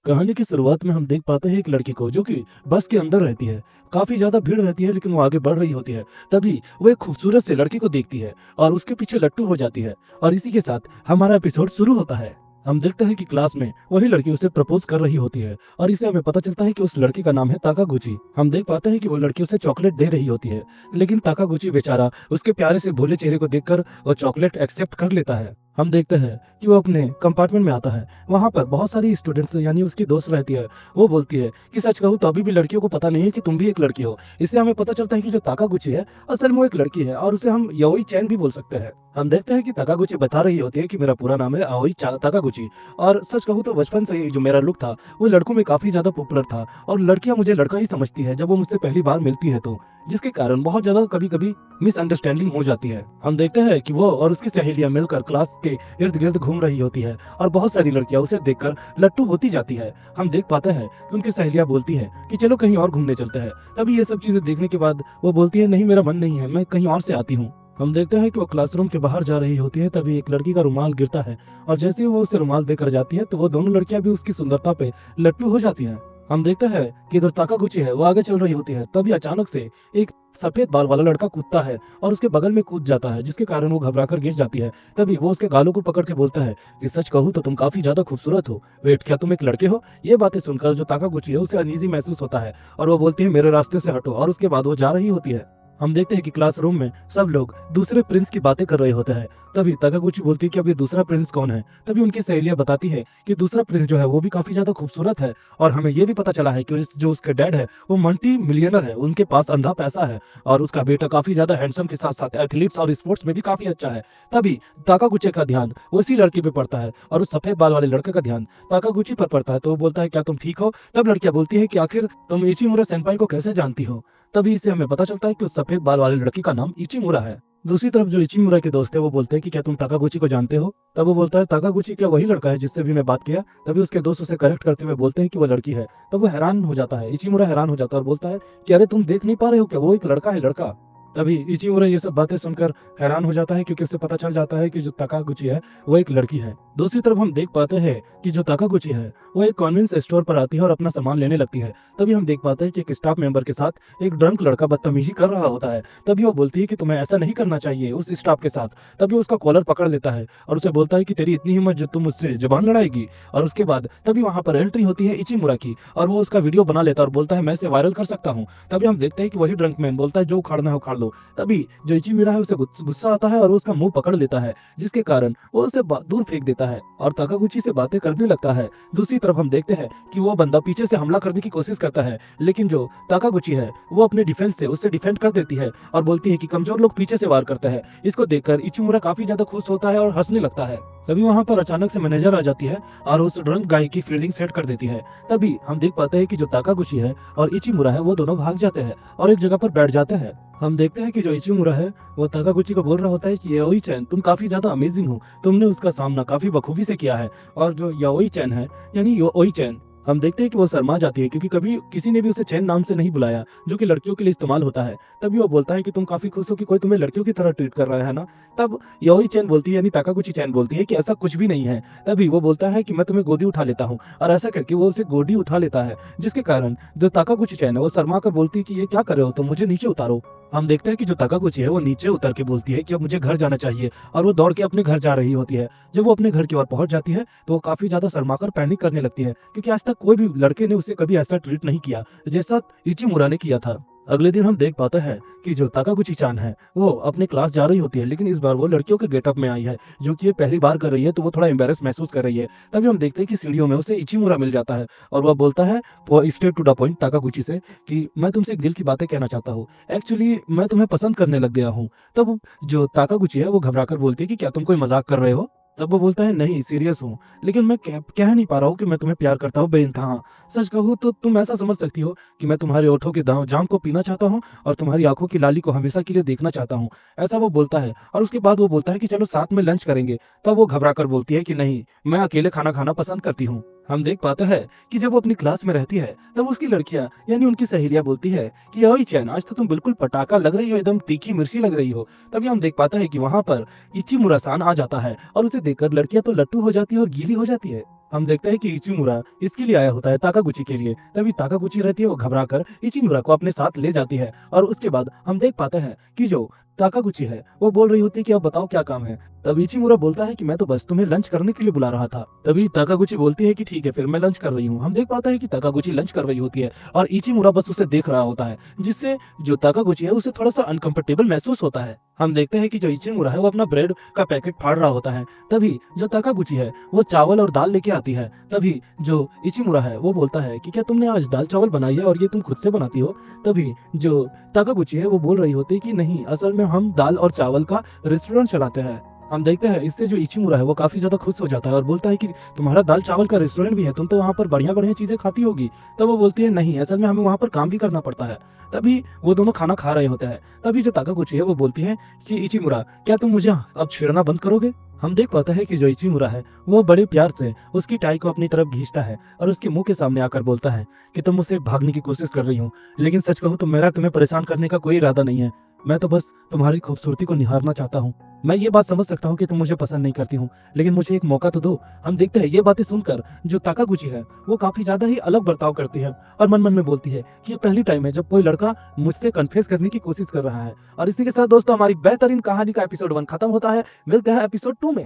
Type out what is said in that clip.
कहानी की शुरुआत में हम देख पाते हैं एक लड़की को जो कि बस के अंदर रहती है। काफी ज्यादा भीड़ रहती है लेकिन वो आगे बढ़ रही होती है। तभी वो एक खूबसूरत से लड़की को देखती है और उसके पीछे लट्टू हो जाती है। और इसी के साथ हमारा एपिसोड शुरू होता है। हम देखते हैं कि क्लास में वही लड़की उसे प्रपोज कर रही होती है और इससे हमें पता चलता है कि उस लड़की का नाम है ताकागुची। हम देख पाते हैं कि वो लड़की उसे चॉकलेट दे रही होती है, लेकिन ताकागुची बेचारा उसके प्यारे से भोले चेहरे को देखकर वो चॉकलेट एक्सेप्ट कर लेता है। हम देखते हैं कि वो अपने कंपार्टमेंट में आता है। वहाँ पर बहुत सारी स्टूडेंट्स यानी उसकी दोस्त रहती है। वो बोलती है कि सच कहूँ तो अभी भी लड़कियों को पता नहीं है कि तुम भी एक लड़की हो। इससे हमें पता चलता है कि जो ताकागुची है असल में वो एक लड़की है और उसे हम याओई चैन भी बोल सकते हैं। हम देखते हैं कि ताकागुची बता रही होती है कि मेरा पूरा नाम है आओई ताकागुची, और सच कहूँ तो बचपन से ही जो मेरा लुक था वो लड़कों में काफी ज्यादा पॉपुलर था और लड़कियां मुझे लड़का ही समझती है जब वो मुझसे पहली बार मिलती है तो, जिसके कारण बहुत ज्यादा कभी कभी मिसअंडरस्टैंडिंग हो जाती है। हम देखते हैं कि वो और उसकी सहेलियां मिलकर क्लास के इर्द गिर्द घूम रही होती है और बहुत सारी लड़कियां उसे देखकर लट्टू होती जाती है। हम देख पाते हैं कि उनकी सहेलियां बोलती है कि चलो कहीं और घूमने चलते हैं। तभी ये सब चीजें देखने के बाद वो बोलती है नहीं मेरा मन नहीं है, मैं कहीं और से आती हूँ। हम देखते हैं कि वो क्लासरूम के बाहर जा रही होती है। तभी एक लड़की का रुमाल गिरता है और जैसे ही वो उसे रुमाल देकर जाती है तो वो दोनों लड़कियां भी उसकी सुंदरता पे लट्टू हो जाती हैं। हम देखते हैं कि इधर ताकागुची है वो आगे चल रही होती है। तभी अचानक से एक सफेद बाल वाला लड़का कूदता है और उसके बगल में कूद जाता है, जिसके कारण वो घबराकर गिर जाती है। तभी वो उसके गालों को पकड़ के बोलता है कि सच कहूँ तो तुम काफी ज्यादा खूबसूरत हो। वेट, क्या तुम एक लड़के हो? ये बातें सुनकर जो ताकागुची है उसे अनईजी महसूस होता है और वो बोलती है मेरे रास्ते से हटो, और उसके बाद वो जा रही होती है। हम देखते हैं कि क्लासरूम में सब लोग दूसरे प्रिंस की बातें कर रहे होते हैं। तभी ताकागुची बोलती है कि अब ये दूसरा प्रिंस कौन है। तभी उनकी सहेलियां बताती है कि दूसरा प्रिंस जो है वो भी काफी ज्यादा खूबसूरत है और हमें ये भी पता चला है कि जो उसके डैड है वो मल्टी मिलियनर है, उनके पास अंधा पैसा है और उसका बेटा काफी ज्यादा हैंडसम के साथ साथ एथलीट्स और स्पोर्ट्स में भी काफी अच्छा है। तभी ताकागुची का ध्यान उसी लड़की पे पड़ता है और उस सफेद बाल वाले लड़के का ध्यान ताकागुची पर पड़ता है। तो वो बोलता है क्या तुम ठीक हो? तब लड़कियां बोलती है कि आखिर तुम इचिमुरा सेंपाई को कैसे जानती हो? तभी इससे हमें पता चलता है कि उस सफेद बाल वाले लड़की का नाम इचिमुरा है। दूसरी तरफ जो इचिमुरा के दोस्त है वो बोलते हैं कि क्या तुम ताकागुची को जानते हो? तब वो बोलता है ताकागुची क्या वही लड़का है जिससे भी मैं बात किया? तभी उसके दोस्त उसे करेक्ट करते हुए बोलते हैं कि वो लड़की है। तब वो हैरान हो जाता है, इचिमुरा हैरान हो जाता है और बोलता है कि अरे तुम देख नहीं पा रहे हो क्या, वो एक लड़का है, लड़का। तभी इचिमुरा ये सब बातें सुनकर हैरान हो जाता है क्योंकि उसे पता चल जाता है कि जो ताकागुची है वो एक लड़की है। दूसरी तरफ हम देख पाते हैं कि जो ताकागुची है वो एक कॉन्वेंस स्टोर पर आती है और अपना सामान लेने लगती है। तभी हम देख पाते हैं कि एक स्टाफ मेंबर के साथ एक ड्रंक लड़का बदतमीजी कर रहा होता है। तभी वो बोलती है कि तुम्हें ऐसा नहीं करना चाहिए उस स्टाफ के साथ। तभी उसका कॉलर पकड़ लेता है और उसे बोलता है कि तेरी इतनी हिम्मत जो तुम मुझसे जुबान लड़ाएगी। और उसके बाद तभी वहां पर एंट्री होती है इचिमुरा की और वो उसका वीडियो बना लेता है और बोलता है मैं इसे वायरल कर सकता हूँ। तभी हम देखते हैं कि वही ड्रंक मैन बोलता है जो उखाड़ना है उखाड़ लो। तभी जो इचिमुरा है उसे गुस्सा आता है और वो उसका मुंह पकड़ लेता है, जिसके कारण वो उसे दूर फेंक देता है और ताकागुची से बातें करने लगता है। दूसरी तरफ हम देखते हैं कि वो बंदा पीछे से हमला करने की कोशिश करता है, लेकिन जो ताकागुची है वो अपने डिफेंस से उससे डिफेंड कर देती है और बोलती है कि कमजोर लोग पीछे से वार करते हैं। इसको देखकर इचिमुरा काफी ज्यादा खुश होता है और हंसने लगता है। तभी वहां पर अचानक से मैनेजर आ जाती है और उस ड्रंक गाय की फील्डिंग सेट कर देती है। तभी हम देख पाते हैं कि जो ताकागुची है और इचिमुरा है वो दोनों भाग जाते हैं और एक जगह पर बैठ जाते हैं। हम देखते हैं कि जो इचिमुरा है वो ताकागुची को बोल रहा होता है कि याओई चैन तुम काफी ज्यादा अमेजिंग हो, तुमने उसका सामना काफी बखूबी से किया है। और जो याओई चैन है यानी योई चैन, हम देखते हैं कि वो शर्मा जाती है क्योंकि कभी किसी ने भी उसे चैन नाम से नहीं बुलाया जो कि लड़कियों के लिए इस्तेमाल होता है। तभी वो बोलता है कि तुम काफी खुश हो कि कोई तुम्हें लड़कियों की तरह ट्रीट कर रहा है ना। तब योई चैन बोलती है यानी ताकागुची चैन बोलती है कि ऐसा कुछ भी नहीं है। तभी वो बोलता है कि मैं तुम्हें गोदी उठा लेता हूँ, और ऐसा करके वो उसे गोदी उठा लेता है, जिसके कारण जो ताकागुची चैन है वो शर्मा कर बोलती है कि ये क्या कर रहे हो, तो मुझे नीचे उतारो। हम देखते हैं कि जो ताकागुची है वो नीचे उतर के बोलती है कि अब मुझे घर जाना चाहिए और वो दौड़ के अपने घर जा रही होती है। जब वो अपने घर की ओर पहुंच जाती है तो वो काफी ज्यादा शर्माकर पैनिक करने लगती है क्योंकि आज तक कोई भी लड़के ने उसे कभी ऐसा ट्रीट नहीं किया जैसा इचिमुरा ने किया था। अगले दिन हम देख पाते हैं कि जो ताकागुची चान है वो अपने क्लास जा रही होती है, लेकिन इस बार वो लड़कियों के गेटअप में आई है जो कि ये पहली बार कर रही है, तो वो थोड़ा एम्बेरस महसूस कर रही है। तभी हम देखते हैं कि सीढ़ियों में उसे इचिमुरा मिल जाता है और वह बोलता है वो स्ट्रेट टू द पॉइंट ताकागुची से कि मैं तुमसे एक दिल की बातें कहना चाहता हूँ, एक्चुअली मैं तुम्हें पसंद करने लग गया हूँ। तब जो ताकागुची है वो घबराकर बोलती है कि क्या तुम कोई मजाक कर रहे हो? तब वो बोलता है नहीं सीरियस हूँ, लेकिन मैं कह नहीं पा रहा हूँ कि मैं तुम्हें प्यार करता हूँ बेइंतहा। सच कहूँ तो तुम ऐसा समझ सकती हो कि मैं तुम्हारे ओठों के जाम को पीना चाहता हूँ और तुम्हारी आंखों की लाली को हमेशा के लिए देखना चाहता हूँ। ऐसा वो बोलता है और उसके बाद वो बोलता है कि चलो साथ में लंच करेंगे। तब वो घबरा कर बोलती है कि नहीं, मैं अकेले खाना खाना पसंद करती हूँ। हम देख पाते हैं कि जब वो अपनी क्लास में रहती है तब उसकी लड़कियां यानी उनकी सहेलियां बोलती है कि ओए चैन आज तो तुम बिल्कुल पटाखा लग रही हो, एकदम तीखी मिर्ची लग रही हो। तभी हम देख पाते हैं कि वहां पर इचिमुरा सान आ जाता है और उसे देखकर लड़कियां तो लट्टू हो जाती है और गीली हो जाती है। हम देखते हैं कि इचिमुरा इसके लिए आया होता है ताकागुची के लिए। तभी ताकागुची रहती है वो घबरा कर इचिमुरा को अपने साथ ले जाती है और उसके बाद हम देख पाते हैं कि जो ताकागुची है वो बोल रही होती है कि अब बताओ क्या काम है। तब इचिमुरा बोलता है कि मैं तो बस तुम्हें लंच करने के लिए बुला रहा था। तभी ताकागुची बोलती है कि ठीक है फिर मैं लंच कर रही हूँ। हम देख पाते हैं कि ताकागुची लंच कर रही होती है और इचिमुरा बस उसे देख रहा होता है, जिससे जो ताकागुची है उसे थोड़ा सा अनकंफर्टेबल महसूस होता है। हम देखते हैं कि जो इचिमुरा है वो अपना ब्रेड का पैकेट फाड़ रहा होता है। तभी जो ताकागुची है वो चावल और दाल लेके आती है। तभी जो इचिमुरा है वो बोलता है कि क्या तुमने आज दाल चावल बनाई है और ये तुम खुद से बनाती हो। तभी जो ताकागुची है वो बोल रही होती है कि नहीं, असल में हम दाल और चावल का रेस्टोरेंट चलाते हैं। हम देखते हैं इससे जो इचिमुरा है वो काफी ज्यादा खुश हो जाता है और बोलता है कि तुम्हारा दाल चावल का रेस्टोरेंट भी है, तुम तो वहाँ पर बढ़िया बढ़िया चीजें खाती होगी। तब वो बोलती है नहीं, असल में हमें वहाँ पर काम भी करना पड़ता है। तभी वो दोनों खाना खा रहे होते हैं। तभी जो ताकागुची है वो बोलती है कि इचिमुरा क्या तुम मुझे अब छेड़ना बंद करोगे। हम देख पाते हैं कि जो इचिमुरा है वो बड़े प्यार से उसकी टाई को अपनी तरफ खींचता है और उसके मुंह के सामने आकर बोलता है कि तुम मुझसे भागने की कोशिश कर रही हो, लेकिन सच कहूँ तो मेरा तुम्हें परेशान करने का कोई इरादा नहीं है। मैं तो बस तुम्हारी खूबसूरती को निहारना चाहता हूँ। मैं ये बात समझ सकता हूँ कि तुम मुझे पसंद नहीं करती हो, लेकिन मुझे एक मौका तो दो। हम देखते हैं ये बातें सुनकर जो ताकागुची है वो काफी ज्यादा ही अलग बर्ताव करती है और मन मन में बोलती है कि ये पहली टाइम है जब कोई लड़का मुझसे कन्फेस करने की कोशिश कर रहा है। और इसी के साथ दोस्तों हमारी बेहतरीन कहानी का एपिसोड 1 खत्म होता है। मिलते हैं एपिसोड 2 में।